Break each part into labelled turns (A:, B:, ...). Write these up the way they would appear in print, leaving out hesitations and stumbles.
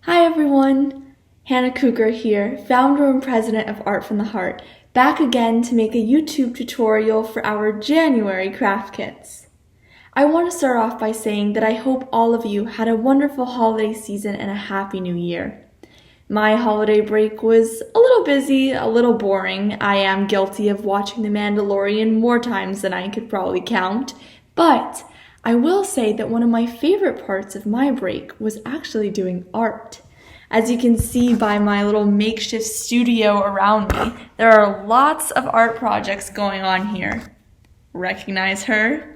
A: Hi everyone! Hannah Kuker here, founder and president of Art from the Heart, back again to make a YouTube tutorial for our January craft kits. I want to start off by saying that I hope all of you had a wonderful holiday season and a happy new year. My holiday break was a little busy, a little boring. I am guilty of watching The Mandalorian more times than I could probably count, but I will say that one of my favorite parts of my break was actually doing art. As you can see by my little makeshift studio around me, there are lots of art projects going on here. Recognize her?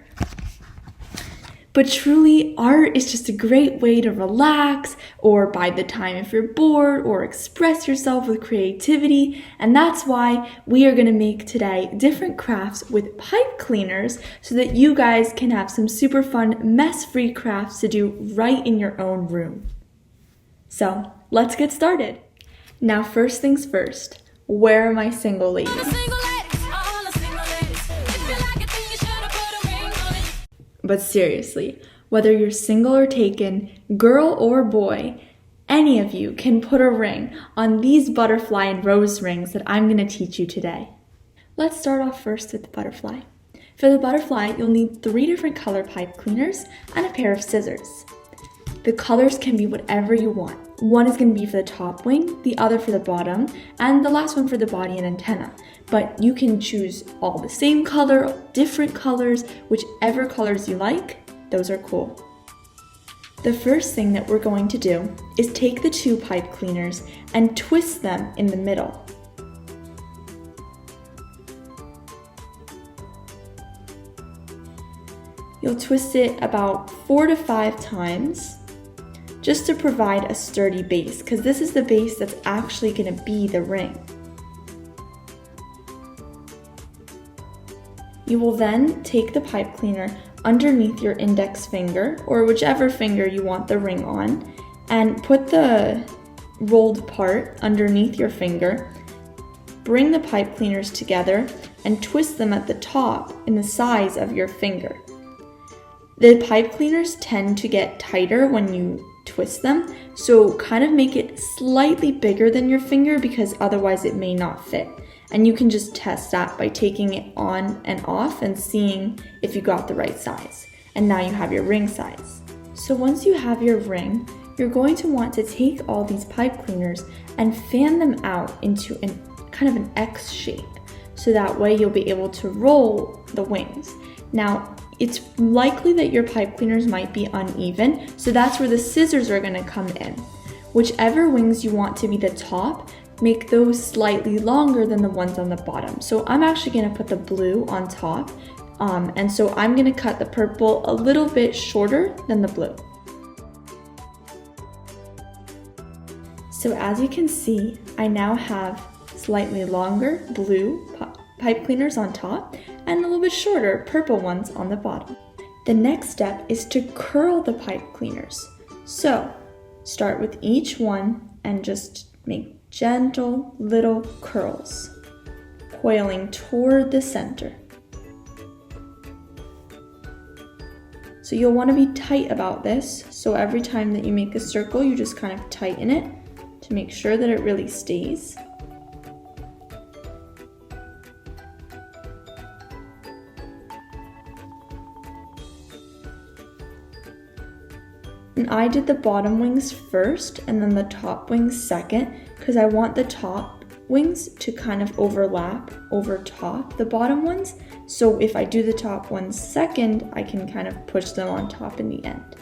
A: But truly, art is just a great way to relax or bide the time if you're bored or express yourself with creativity. And that's why we are going to make today different crafts with pipe cleaners so that you guys can have some super fun mess-free crafts to do right in your own room. So let's get started. Now first things first, where are my single ladies? But seriously, whether you're single or taken, girl or boy, any of you can put a ring on these butterfly and rose rings that I'm going to teach you today. Let's start off first with the butterfly. For the butterfly, you'll need 3 different color pipe cleaners and a pair of scissors. The colors can be whatever you want. One is going to be for the top wing, the other for the bottom, and the last one for the body and antenna. But you can choose all the same color, different colors, whichever colors you like, those are cool. The first thing that we're going to do is take the 2 pipe cleaners and twist them in the middle. You'll twist it about 4 to 5 times just to provide a sturdy base, because this is the base that's actually going to be the ring. You will then take the pipe cleaner underneath your index finger, or whichever finger you want the ring on, and put the rolled part underneath your finger. Bring the pipe cleaners together and twist them at the top in the size of your finger. The pipe cleaners tend to get tighter when you twist them, so kind of make it slightly bigger than your finger because otherwise it may not fit. And you can just test that by taking it on and off and seeing if you got the right size. And now you have your ring size. So once you have your ring, you're going to want to take all these pipe cleaners and fan them out into kind of an X shape. So that way you'll be able to roll the wings. Now, it's likely that your pipe cleaners might be uneven, so that's where the scissors are going to come in. Whichever wings you want to be the top, make those slightly longer than the ones on the bottom. So I'm actually going to put the blue on top, and so I'm going to cut the purple a little bit shorter than the blue. So as you can see, I now have slightly longer blue pipe cleaners on top and a little bit shorter purple ones on the bottom. The next step is to curl the pipe cleaners. So start with each one and just make gentle little curls, coiling toward the center. So you'll want to be tight about this. So every time that you make a circle, you just kind of tighten it to make sure that it really stays. And I did the bottom wings first and then the top wings second because I want the top wings to kind of overlap over top the bottom ones. So if I do the top ones second, I can kind of push them on top in the end.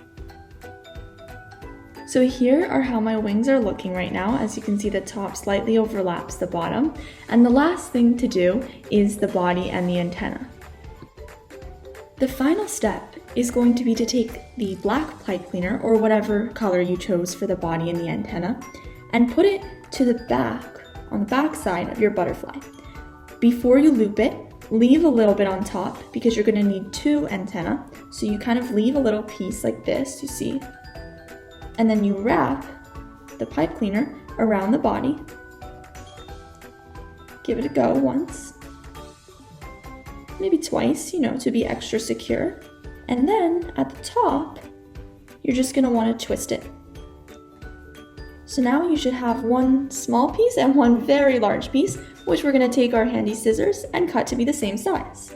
A: So here are how my wings are looking right now. As you can see, the top slightly overlaps the bottom. And the last thing to do is the body and the antenna. The final step is going to be to take the black pipe cleaner, or whatever color you chose for the body and the antenna, and put it to the back, on the back side of your butterfly. Before you loop it, leave a little bit on top because you're going to need 2 antennae. So you kind of leave a little piece like this, you see, and then you wrap the pipe cleaner around the body. Give it a go once, maybe twice, to be extra secure. And then at the top, you're just going to want to twist it. So now you should have one small piece and one very large piece, which we're going to take our handy scissors and cut to be the same size.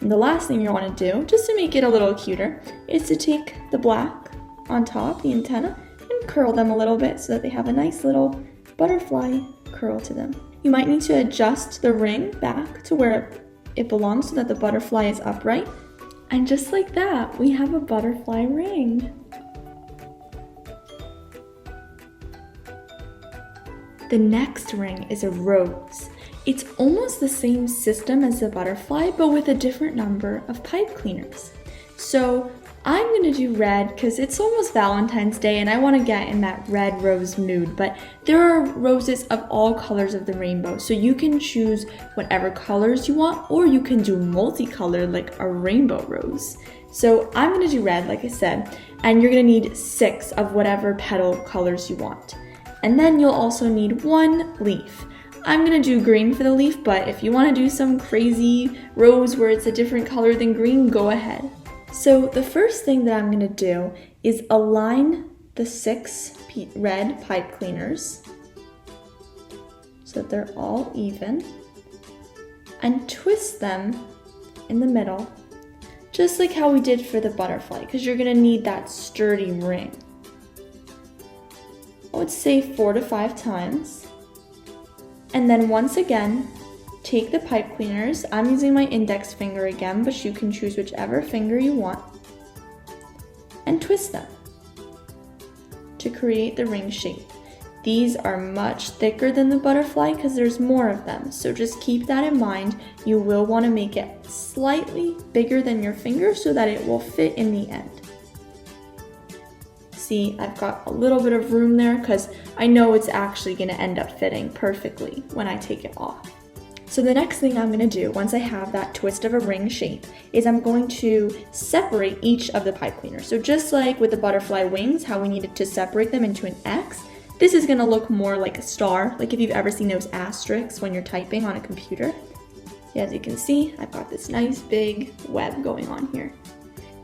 A: And the last thing you want to do, just to make it a little cuter, is to take the black on top, the antenna, and curl them a little bit so that they have a nice little butterfly curl to them. You might need to adjust the ring back to where it belongs so that the butterfly is upright. And just like that, we have a butterfly ring. The next ring is a rose. It's almost the same system as the butterfly, but with a different number of pipe cleaners. So I'm gonna do red because it's almost Valentine's Day and I wanna get in that red rose mood, but there are roses of all colors of the rainbow. So you can choose whatever colors you want, or you can do multicolored like a rainbow rose. So I'm gonna do red, like I said, and you're gonna need 6 of whatever petal colors you want. And then you'll also need 1 leaf. I'm gonna do green for the leaf, but if you wanna do some crazy rose where it's a different color than green, go ahead. So the first thing that I'm gonna do is align the 6 red pipe cleaners so that they're all even, and twist them in the middle, just like how we did for the butterfly, because you're gonna need that sturdy ring. I would say 4 to 5 times. And then once again, take the pipe cleaners. I'm using my index finger again, but you can choose whichever finger you want, and twist them to create the ring shape. These are much thicker than the butterfly because there's more of them, so just keep that in mind. You will want to make it slightly bigger than your finger so that it will fit in the end. See, I've got a little bit of room there because I know it's actually going to end up fitting perfectly when I take it off. So the next thing I'm going to do once I have that twist of a ring shape is I'm going to separate each of the pipe cleaners. So just like with the butterfly wings, how we needed to separate them into an X, this is going to look more like a star, like if you've ever seen those asterisks when you're typing on a computer. As you can see, I've got this nice big web going on here.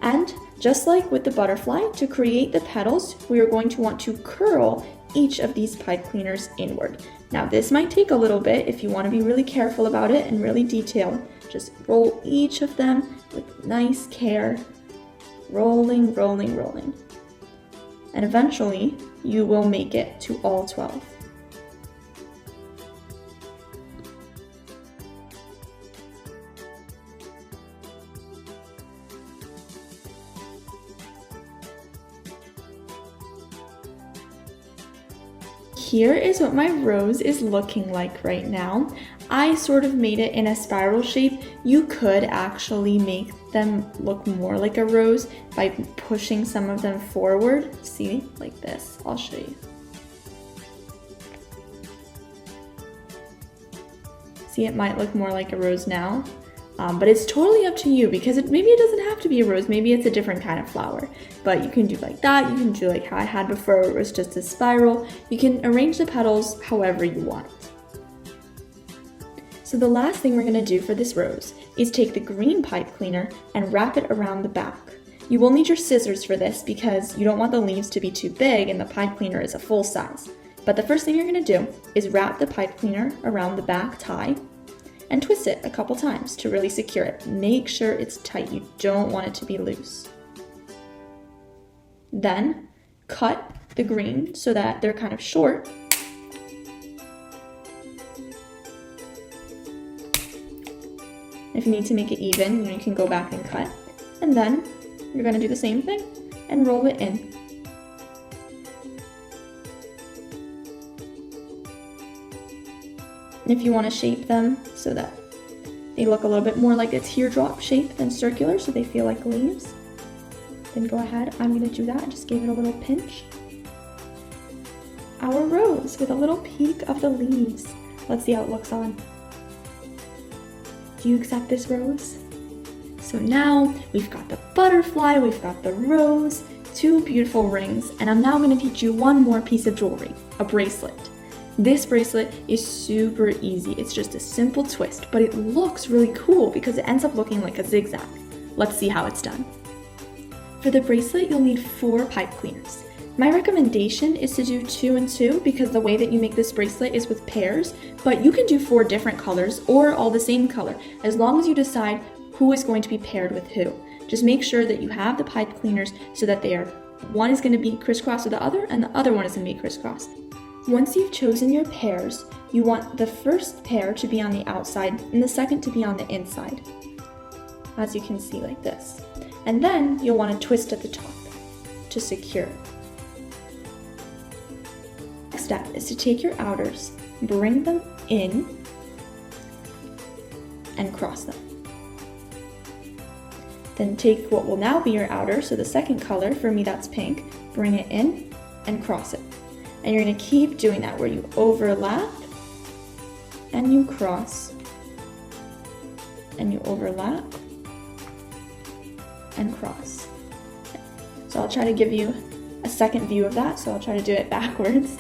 A: And just like with the butterfly, to create the petals, we are going to want to curl each of these pipe cleaners inward. Now this might take a little bit if you want to be really careful about it and really detailed. Just roll each of them with nice care, rolling, rolling, rolling. And eventually you will make it to all 12. Here is what my rose is looking like right now. I sort of made it in a spiral shape. You could actually make them look more like a rose by pushing some of them forward. See, like this. I'll show you. See, it might look more like a rose now. But it's totally up to you because maybe it doesn't have to be a rose, maybe it's a different kind of flower. But you can do like that, you can do like how I had before, where it was just a spiral. You can arrange the petals however you want. So the last thing we're going to do for this rose is take the green pipe cleaner and wrap it around the back. You will need your scissors for this because you don't want the leaves to be too big and the pipe cleaner is a full size. But the first thing you're going to do is wrap the pipe cleaner around the back tie and twist it a couple times to really secure it. Make sure it's tight. You don't want it to be loose. Then cut the green so that they're kind of short. If you need to make it even, you can go back and cut. And then you're going to do the same thing and roll it in. And if you want to shape them so that they look a little bit more like a teardrop shape than circular, so they feel like leaves, then go ahead. I'm going to do that. Just give it a little pinch. Our rose with a little peek of the leaves. Let's see how it looks on. Do you accept this rose? So now we've got the butterfly, we've got the rose, 2 beautiful rings, and I'm now going to teach you one more piece of jewelry, a bracelet. This bracelet is super easy. It's just a simple twist, but it looks really cool because it ends up looking like a zigzag. Let's see how it's done. For the bracelet, you'll need 4 pipe cleaners. My recommendation is to do 2 and 2 because the way that you make this bracelet is with pairs, but you can do 4 different colors or all the same color, as long as you decide who is going to be paired with who. Just make sure that you have the pipe cleaners so that one is going to be crisscrossed with the other and the other one is going to be crisscrossed. Once you've chosen your pairs, you want the first pair to be on the outside and the second to be on the inside, as you can see like this. And then you'll want to twist at the top to secure it. Next step is to take your outers, bring them in, and cross them. Then take what will now be your outer, so the second color, for me that's pink, bring it in and cross it. And you're going to keep doing that where you overlap and you cross and you overlap and cross. So I'll try to give you a second view of that, so I'll try to do it backwards.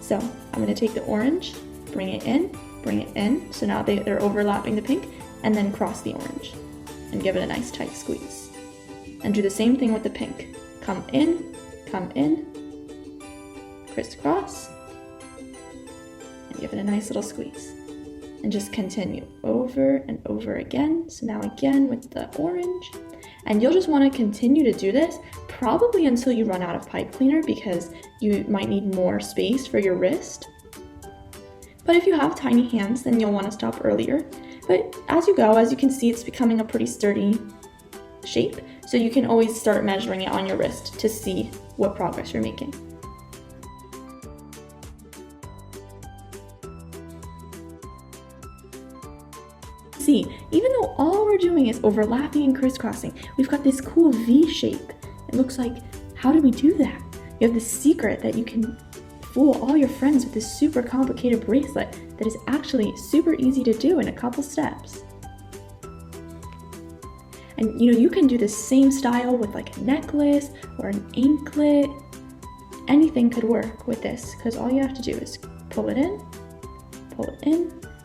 A: So I'm going to take the orange, bring it in, so now they're overlapping the pink, and then cross the orange and give it a nice tight squeeze. And do the same thing with the pink. Come in, crisscross, and give it a nice little squeeze. And just continue over and over again. So now again with the orange. And you'll just want to continue to do this probably until you run out of pipe cleaner, because you might need more space for your wrist. But if you have tiny hands, then you'll want to stop earlier. But as you go, as you can see, it's becoming a pretty sturdy shape. So you can always start measuring it on your wrist to see what progress you're making. See, even though all we're doing is overlapping and crisscrossing, we've got this cool V shape. It looks like, how do we do that? You have this secret that you can fool all your friends with this super complicated bracelet that is actually super easy to do in a couple steps. And you can do the same style with like a necklace or an anklet. Anything could work with this, because all you have to do is pull it in,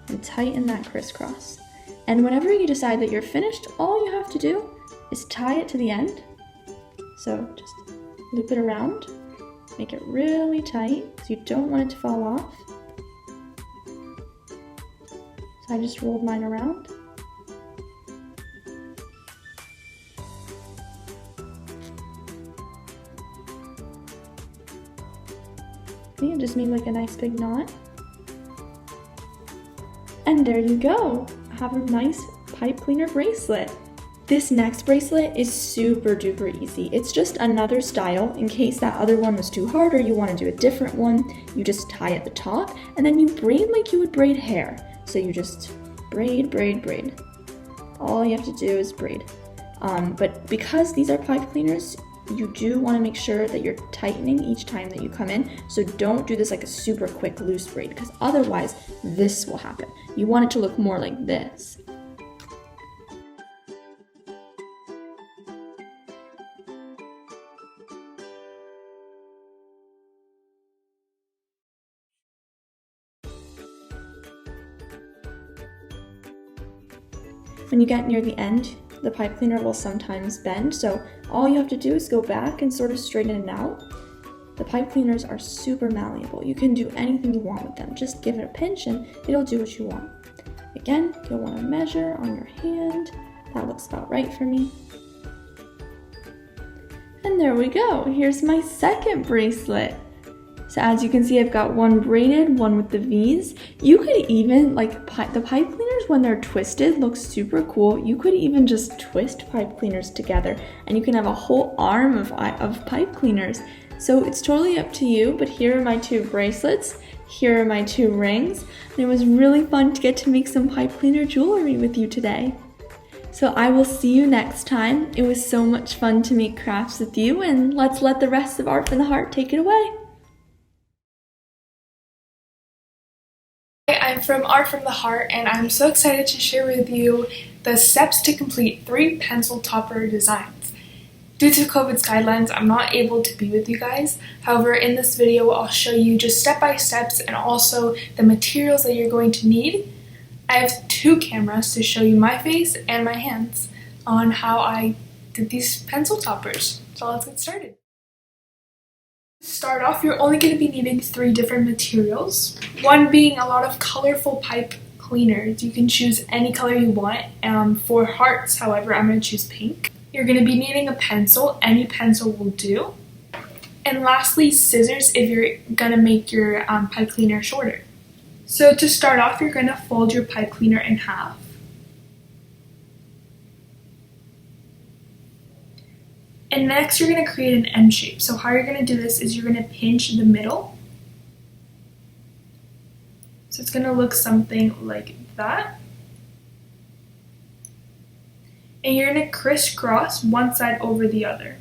A: and tighten that crisscross. And whenever you decide that you're finished, all you have to do is tie it to the end. So just loop it around, make it really tight because you don't want it to fall off. So I just rolled mine around. See, I just made like a nice big knot. And there you go. Have a nice pipe cleaner bracelet. This next bracelet is super duper easy. It's just another style in case that other one was too hard or you want to do a different one. You just tie at the top and then you braid like you would braid hair. So you just braid. All you have to do is braid. But because these are pipe cleaners, you do want to make sure that you're tightening each time that you come in. So don't do this like a super quick loose braid, because otherwise this will happen. You want it to look more like this. When you get near the end, the pipe cleaner will sometimes bend, so all you have to do is go back and sort of straighten it out. The pipe cleaners are super malleable. You can do anything you want with them. Just give it a pinch and it'll do what you want. Again, you'll want to measure on your hand. That looks about right for me. And there we go. Here's my second bracelet. So as you can see, I've got one braided, one with the V's. You could even, like the pipe cleaners when they're twisted look super cool. You could even just twist pipe cleaners together and you can have a whole arm of pipe cleaners. So it's totally up to you, but here are my 2 bracelets. Here are my 2 rings. And it was really fun to get to make some pipe cleaner jewelry with you today. So I will see you next time. It was so much fun to make crafts with you, and let's let the rest of Art from the Heart take it away.
B: I'm from Art from the Heart, and I'm so excited to share with you the steps to complete 3 pencil topper designs. Due to COVID's guidelines, I'm not able to be with you guys. However, in this video, I'll show you just step-by-steps and also the materials that you're going to need. I have 2 cameras to show you my face and my hands on how I did these pencil toppers. So let's get started. To start off, you're only going to be needing 3 different materials. One being a lot of colorful pipe cleaners. You can choose any color you want. For hearts, however, I'm going to choose pink. You're going to be needing a pencil. Any pencil will do. And lastly, scissors if you're going to make your pipe cleaner shorter. So to start off, you're going to fold your pipe cleaner in half. And next you're going to create an M shape. So how you're going to do this is you're going to pinch the middle. So it's going to look something like that. And you're going to crisscross one side over the other.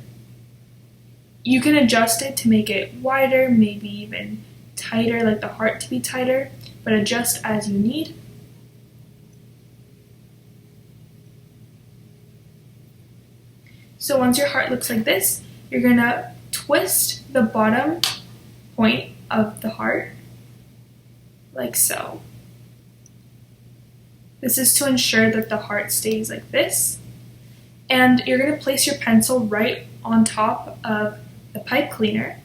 B: You can adjust it to make it wider, maybe even tighter, like the heart to be tighter, but adjust as you need. So once your heart looks like this, you're going to twist the bottom point of the heart, like so. This is to ensure that the heart stays like this. And you're going to place your pencil right on top of the pipe cleaner.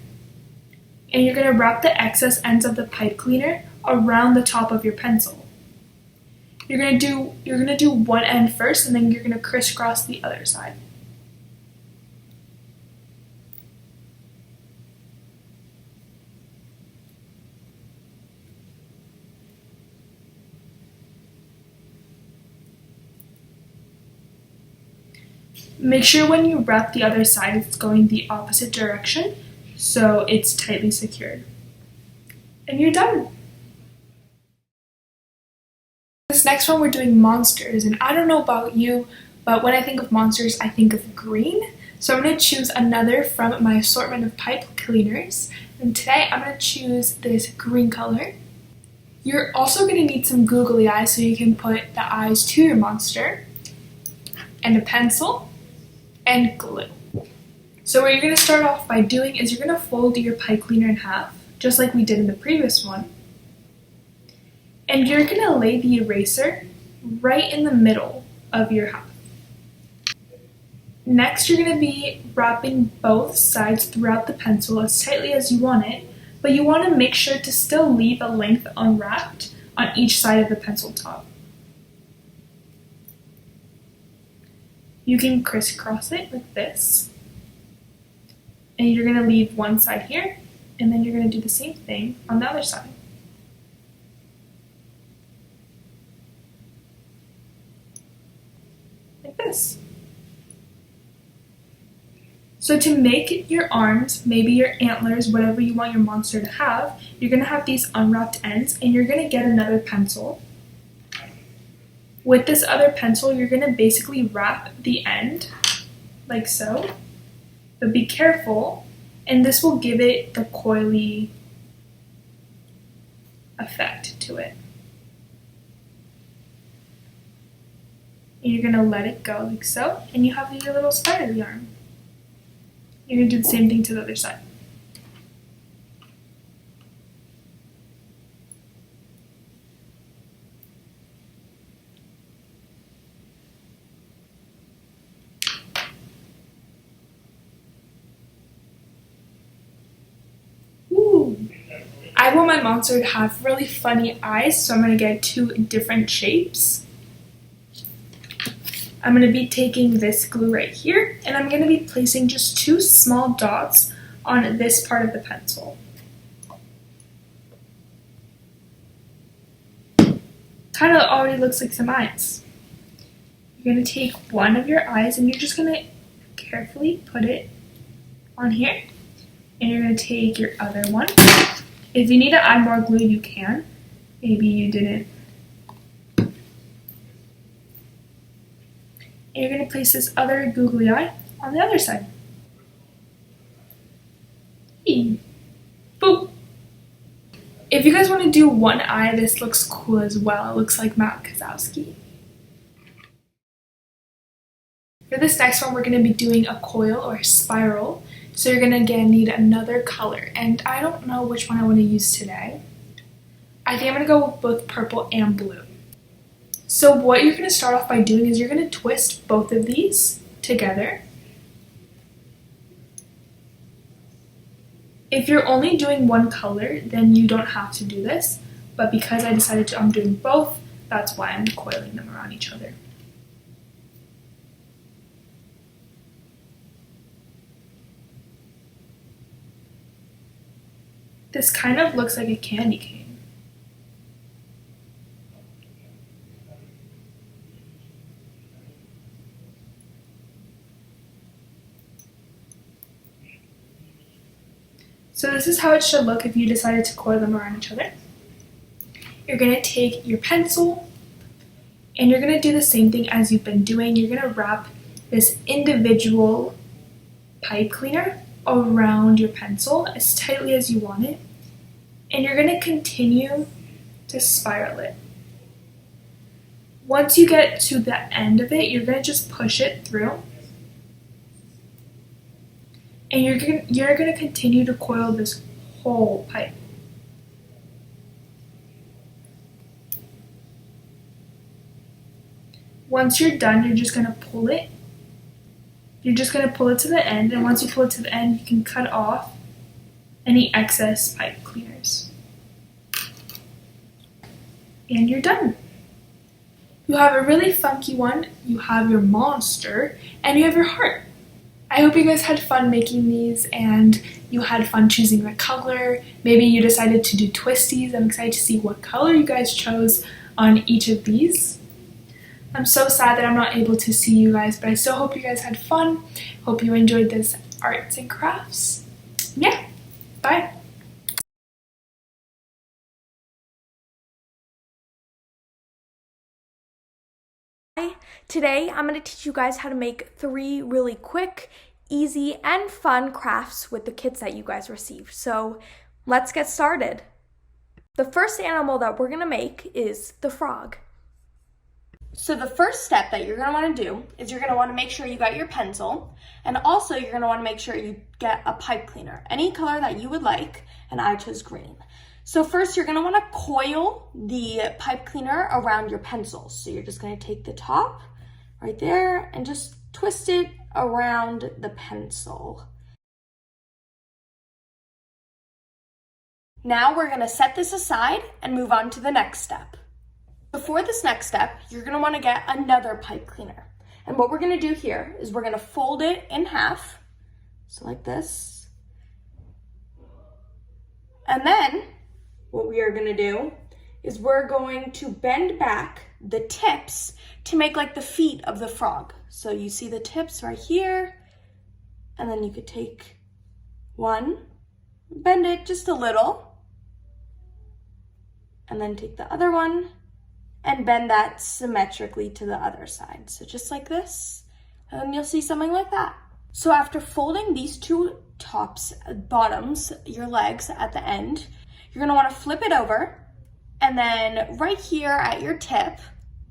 B: And you're going to wrap the excess ends of the pipe cleaner around the top of your pencil. You're going to do one end first, and then you're going to crisscross the other side. Make sure when you wrap the other side, it's going the opposite direction, so it's tightly secured. And you're done. This next one we're doing monsters, and I don't know about you, but when I think of monsters, I think of green. So I'm going to choose another from my assortment of pipe cleaners, and today I'm going to choose this green color. You're also going to need some googly eyes so you can put the eyes to your monster, and a pencil, and glue. So what you're going to start off by doing is you're going to fold your pipe cleaner in half, just like we did in the previous one. And you're going to lay the eraser right in the middle of your half. Next, you're going to be wrapping both sides throughout the pencil as tightly as you want it, but you want to make sure to still leave a length unwrapped on each side of the pencil top. You can crisscross it like this. And you're going to leave one side here, and then you're going to do the same thing on the other side. Like this. So to make your arms, maybe your antlers, whatever you want your monster to have, you're going to have these unwrapped ends, and you're going to get another pencil. With this other pencil, you're going to basically wrap the end, like so, but be careful, and this will give it the coily effect to it. And you're going to let it go like so, and you have your little spider arm. You're going to do the same thing to the other side. I want my monster to have really funny eyes, so I'm going to get 2 different shapes. I'm going to be taking this glue right here, and I'm going to be placing just 2 small dots on this part of the pencil. Kind of already looks like some eyes. You're going to take one of your eyes, and you're just going to carefully put it on here. And you're going to take your other one. If you need to add more glue, you can. Maybe you didn't. And you're going to place this other googly eye on the other side. Boop. If you guys want to do one eye, this looks cool as well. It looks like Matt Kozowski. For this next one, we're going to be doing a coil or a spiral. So you're going to again need another color, and I don't know which one I want to use today. I think I'm going to go with both purple and blue. So what you're going to start off by doing is you're going to twist both of these together. If you're only doing one color, then you don't have to do this, but because I decided I'm doing both, that's why I'm coiling them around each other. This kind of looks like a candy cane. So this is how it should look if you decided to coil them around each other. You're going to take your pencil and you're going to do the same thing as you've been doing. You're going to wrap this individual pipe cleaner around your pencil as tightly as you want it. And you're going to continue to spiral it. Once you get to the end of it, you're going to just push it through. And you're going to continue to coil this whole pipe. Once you're done, you're just going to pull it. You're just going to pull it to the end, and once you pull it to the end, you can cut off any excess pipe cleaners. And you're done. You have a really funky one, you have your monster, and you have your heart. I hope you guys had fun making these and you had fun choosing the color. Maybe you decided to do twisties. I'm excited to see what color you guys chose on each of these. I'm so sad that I'm not able to see you guys, but I still hope you guys had fun. Hope you enjoyed this arts and crafts. Yeah, bye.
A: Today, I'm going to teach you guys how to make 3 really quick, easy, and fun crafts with the kits that you guys received. So let's get started. The first animal that we're going to make is the frog. So the first step that you're going to want to do is you're going to want to make sure you got your pencil, and also you're going to want to make sure you get a pipe cleaner, any color that you would like, and I chose green. So first you're going to want to coil the pipe cleaner around your pencil. So you're just going to take the top right there and just twist it around the pencil. Now we're going to set this aside and move on to the next step. Before this next step, you're going to want to get another pipe cleaner. And what we're going to do here is we're going to fold it in half, so like this. And then what we are going to do is we're going to bend back the tips to make like the feet of the frog. So you see the tips right here, and then you could take one, bend it just a little, and then take the other one and bend that symmetrically to the other side. So just like this, and then you'll see something like that. So after folding these two tops, bottoms, your legs at the end, you're gonna wanna flip it over, and then right here at your tip,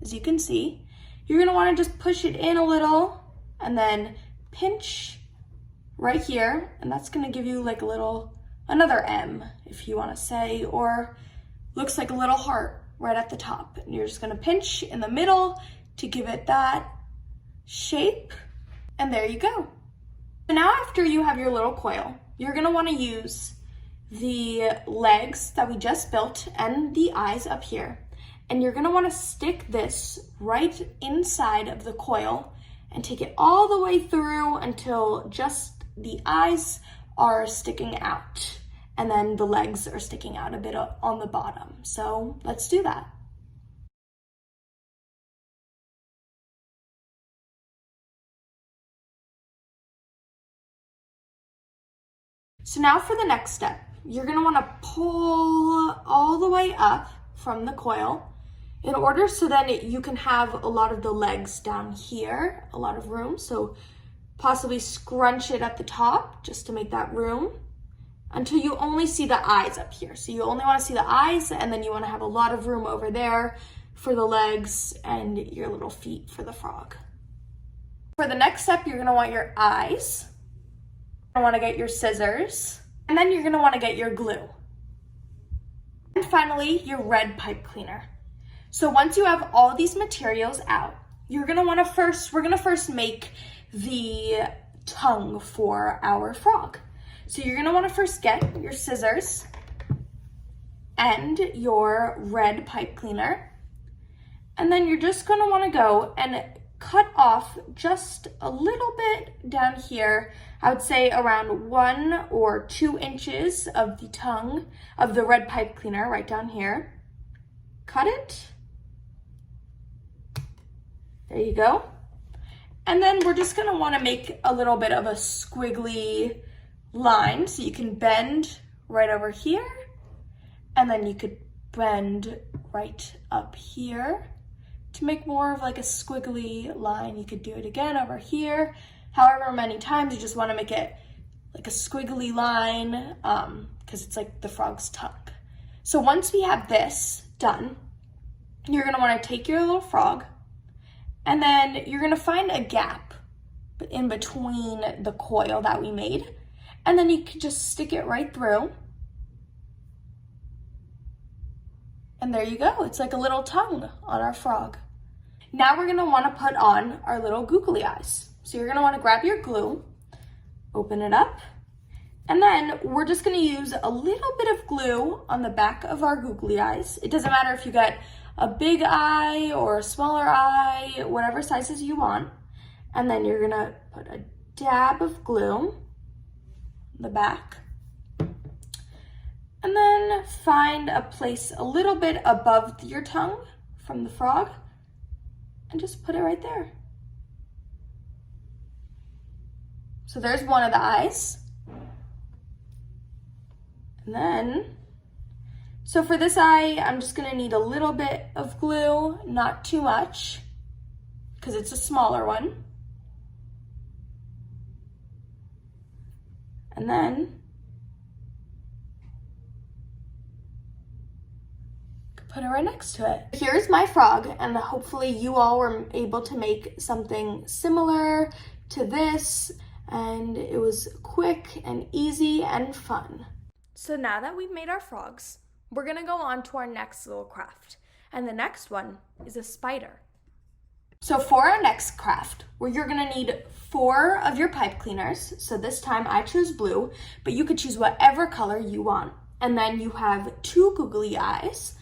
A: as you can see, you're gonna wanna just push it in a little and then pinch right here, and that's gonna give you like a little, another M, if you wanna say, or looks like a little heart right at the top. And you're just gonna pinch in the middle to give it that shape, and there you go. So now after you have your little coil, you're gonna wanna use the legs that we just built and the eyes up here. And you're gonna wanna stick this right inside of the coil and take it all the way through until just the eyes are sticking out. And then the legs are sticking out a bit on the bottom. So let's do that. So now for the next step, you're gonna wanna pull all the way up from the coil in order so then you can have a lot of the legs down here, a lot of room. So possibly scrunch it at the top just to make that room until you only see the eyes up here. So you only wanna see the eyes, and then you wanna have a lot of room over there for the legs and your little feet for the frog. For the next step, you're gonna want your eyes. You're gonna wanna get your scissors, and then you're gonna wanna get your glue. And finally, your red pipe cleaner. So once you have all these materials out, we're gonna first make the tongue for our frog.
C: So you're gonna wanna first get your scissors and your red pipe cleaner. And then you're just gonna wanna go and cut off just a little bit down here. I would say around 1 or 2 inches of the tongue of the red pipe cleaner right down here. Cut it. There you go. And then we're just gonna wanna make a little bit of a squiggly line. So you can bend right over here, and then you could bend right up here to make more of like a squiggly line. You could do it again over here. However many times you just wanna make it like a squiggly line because it's like the frog's tongue. So once we have this done, you're gonna wanna take your little frog, and then you're gonna find a gap in between the coil that we made, and then you can just stick it right through. And there you go, it's like a little tongue on our frog. Now we're gonna wanna put on our little googly eyes. So you're gonna wanna grab your glue, open it up, and then we're just gonna use a little bit of glue on the back of our googly eyes. It doesn't matter if you got a big eye or a smaller eye, whatever sizes you want. And then you're gonna put a dab of glue on the back. And then find a place a little bit above your tongue from the frog and just put it right there. So there's one of the eyes. And then, so for this eye, I'm just gonna need a little bit of glue, not too much, because it's a smaller one. And then, put it right next to it. Here's my frog, and hopefully you all were able to make something similar to this, and it was quick and easy and fun. So now that we've made our frogs, we're gonna go on to our next little craft. And the next one is a spider. So for our next craft, you're gonna need 4 of your pipe cleaners. So this time I chose blue, but you could choose whatever color you want. And then you have 2 googly eyes,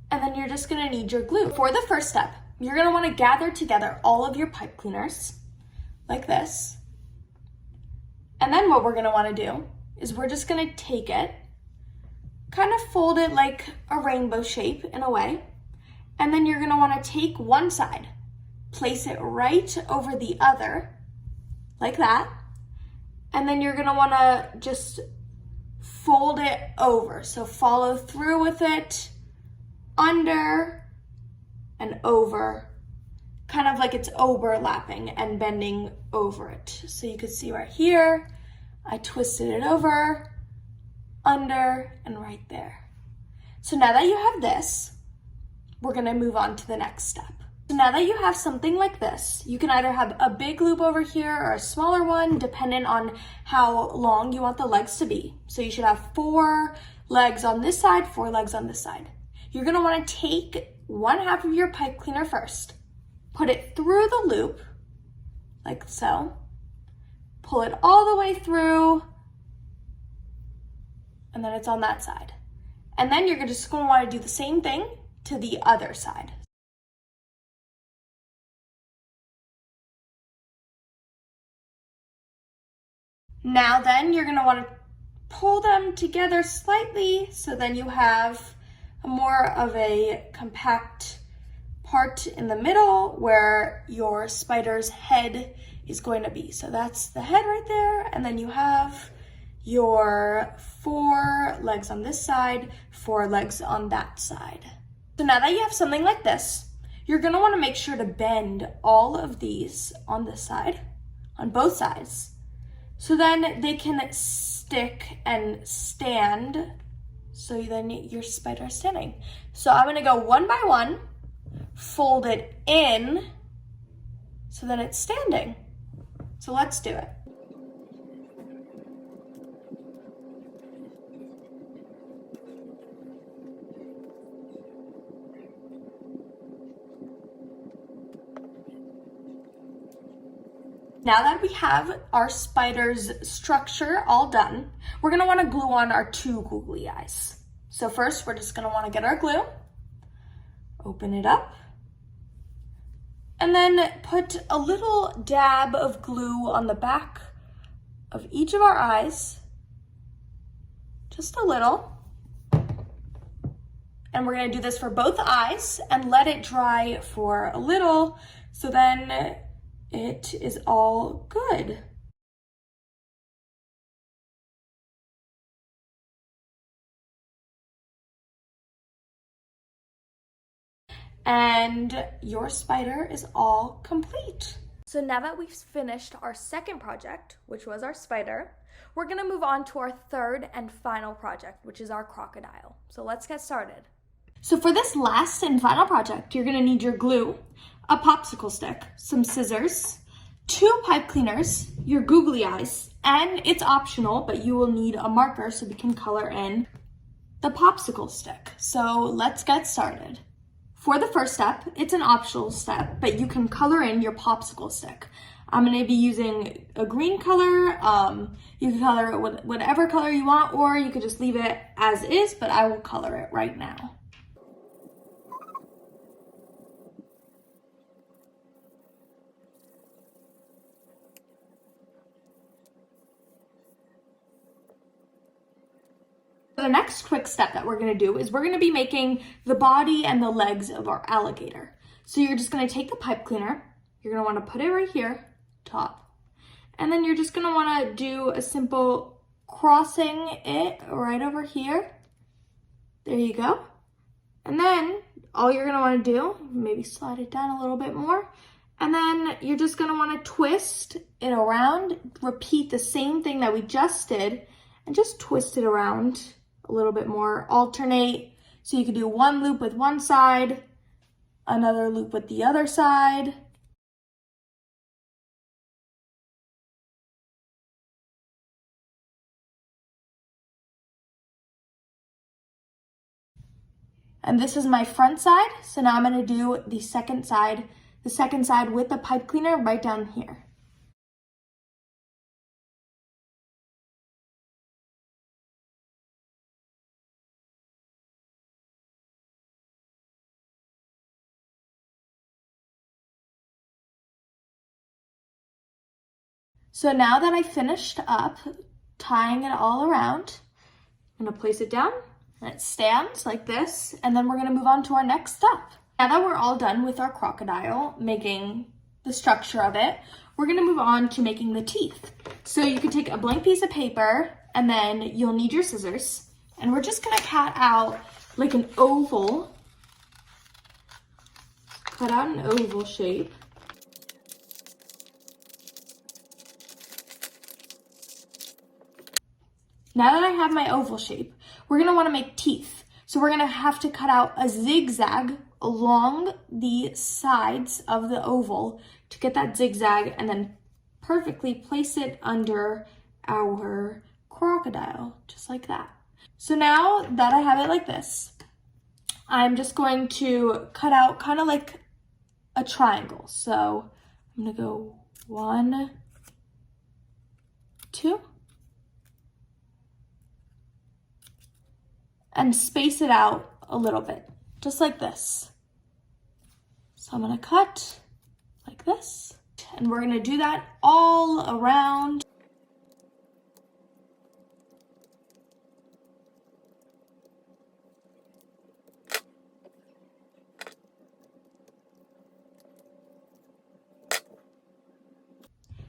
C: and then you're just gonna need your glue. For the first step, you're gonna wanna gather together all of your pipe cleaners, like this. And then what we're gonna wanna do is we're just gonna take it, kind of fold it like a rainbow shape in a way, and then you're gonna wanna take one side, place it right over the other, like that, and then you're gonna wanna just fold it over. So follow through with it, under and over, kind of like it's overlapping and bending over it. So you could see right here, I twisted it over, under, and right there. So now that you have this, we're gonna move on to the next step. So now that you have something like this, you can either have a big loop over here or a smaller one, depending on how long you want the legs to be. So you should have 4 legs on this side, 4 legs on this side. You're gonna wanna take 1/2 of your pipe cleaner first, put it through the loop, like so, pull it all the way through, and then it's on that side. And then you're just gonna wanna do the same thing to the other side. Now then, you're gonna wanna pull them together slightly, so then you have more of a compact part in the middle where your spider's head is going to be. So that's the head right there, and then you have your 4 legs on this side, 4 legs on that side. So now that you have something like this, you're gonna wanna make sure to bend all of these on this side, on both sides, so then they can stick and stand, so then your spider is standing. So I'm gonna go one by one, fold it in, so then it's standing. So let's do it. Now that we have our spider's structure all done, we're gonna wanna glue on our 2 googly eyes. So first, we're just gonna wanna get our glue, open it up, and then put a little dab of glue on the back of each of our eyes, just a little. And we're gonna do this for both eyes and let it dry for a little, so then it is all good. And your spider is all complete. So now that we've finished our second project, which was our spider, we're gonna move on to our third and final project, which is our crocodile. So let's get started. So for this last and final project, you're gonna need your glue, a popsicle stick, some scissors, 2 pipe cleaners, your googly eyes, and it's optional, but you will need a marker so we can color in the popsicle stick. So let's get started. For the first step, it's an optional step, but you can color in your popsicle stick. I'm gonna be using a green color. You can color it with whatever color you want, or you could just leave it as is, but I will color it right now. The next quick step that we're gonna do is we're gonna be making the body and the legs of our alligator. So you're just gonna take the pipe cleaner, you're gonna wanna put it right here, top, and then you're just gonna wanna do a simple crossing it right over here. There you go. And then all you're gonna wanna do, maybe slide it down a little bit more, and then you're just gonna wanna twist it around, repeat the same thing that we just did, and just twist it around a little bit more, alternate. So you could do 1 loop with one side, another loop with the other side. And this is my front side. So now I'm gonna do the second side with the pipe cleaner right down here. So now that I finished up tying it all around, I'm gonna place it down and it stands like this, and then we're gonna move on to our next step. Now that we're all done with our crocodile, making the structure of it, we're gonna move on to making the teeth. So you can take a blank piece of paper and then you'll need your scissors, and we're just gonna cut out like an oval, cut out an oval shape. Now that I have my oval shape, we're gonna wanna make teeth. So we're gonna have to cut out a zigzag along the sides of the oval to get that zigzag, and then perfectly place it under our crocodile, just like that. So now that I have it like this, I'm just going to cut out kind of like a triangle. So I'm gonna go 1, 2, and space it out a little bit, just like this. So I'm gonna cut like this, and we're gonna do that all around.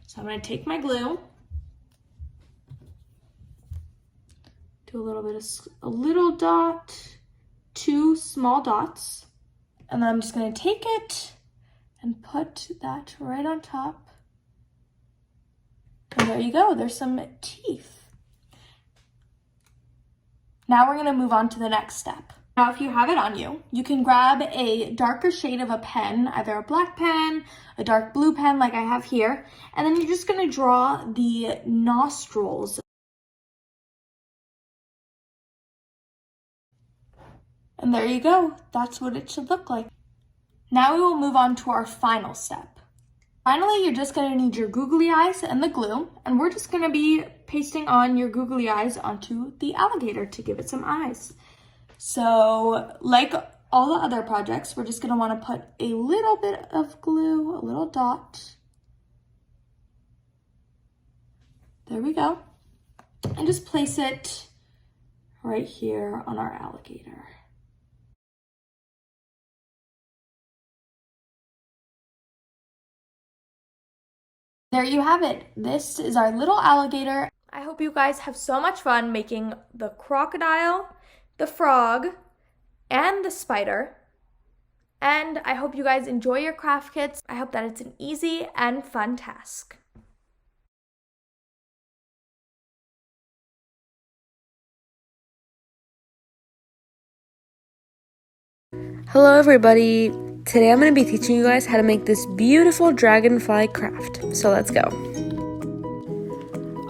C: So I'm gonna take my glue, do a little bit of a little dot, 2 small dots, and then I'm just gonna take it and put that right on top. And there you go, there's some teeth. Now we're gonna move on to the next step. Now, if you have it on you, you can grab a darker shade of a pen, either a black pen, a dark blue pen like I have here, and then you're just gonna draw the nostrils. And there you go, that's what it should look like. Now we will move on to our final step. Finally, you're just going to need your googly eyes and the glue, and we're just going to be pasting on your googly eyes onto the alligator to give it some eyes. So, like all the other projects, we're just going to want to put a little bit of glue, a little dot. There we go. And just place it right here on our alligator. There you have it. This is our little alligator. I hope you guys have so much fun making the crocodile, the frog, and the spider. And I hope you guys enjoy your craft kits. I hope that it's an easy and fun task.
D: Hello everybody! Today I'm going to be teaching you guys how to make this beautiful dragonfly craft. So let's go.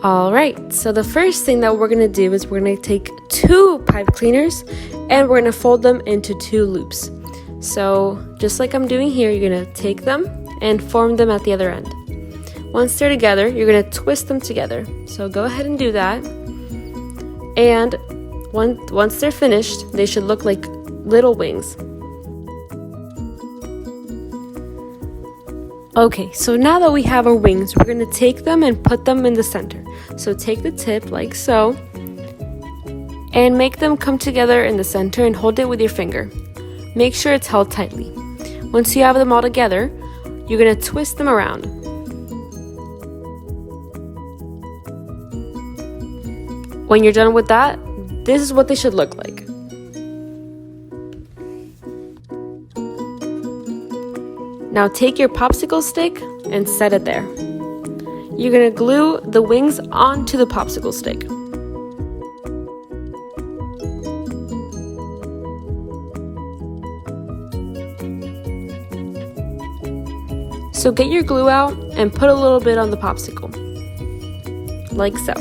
D: Alright, so the first thing that we're going to do is we're going to take 2 pipe cleaners and we're going to fold them into 2 loops. So just like I'm doing here, you're going to take them and form them at the other end. Once they're together, you're going to twist them together. So go ahead and do that. And once they're finished, they should look like little wings. Okay, so now that we have our wings, we're going to take them and put them in the center. So take the tip like so, and make them come together in the center and hold it with your finger. Make sure it's held tightly. Once you have them all together, you're going to twist them around. When you're done with that, this is what they should look like. Now take your popsicle stick and set it there. You're going to glue the wings onto the popsicle stick. So get your glue out and put a little bit on the popsicle, like so.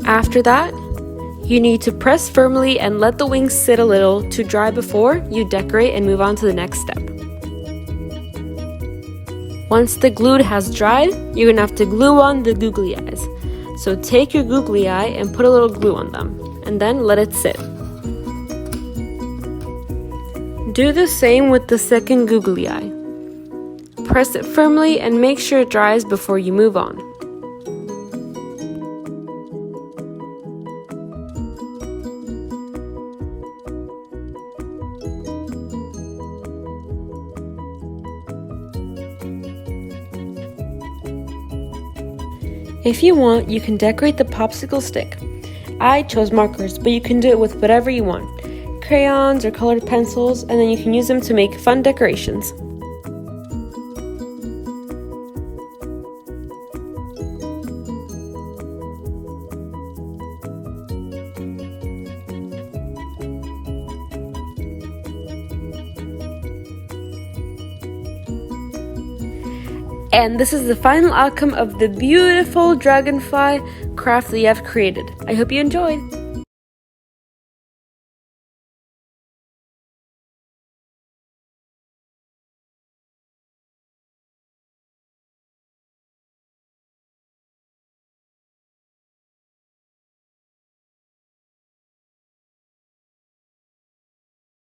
D: After that, you need to press firmly and let the wings sit a little to dry before you decorate and move on to the next step. Once the glue has dried, you're going to have to glue on the googly eyes. So take your googly eye and put a little glue on them, and then let it sit. Do the same with the second googly eye. Press it firmly and make sure it dries before you move on. If you want, you can decorate the popsicle stick. I chose markers, but you can do it with whatever you want. Crayons or colored pencils, and then you can use them to make fun decorations. And this is the final outcome of the beautiful dragonfly craft that you have created. I hope you enjoyed.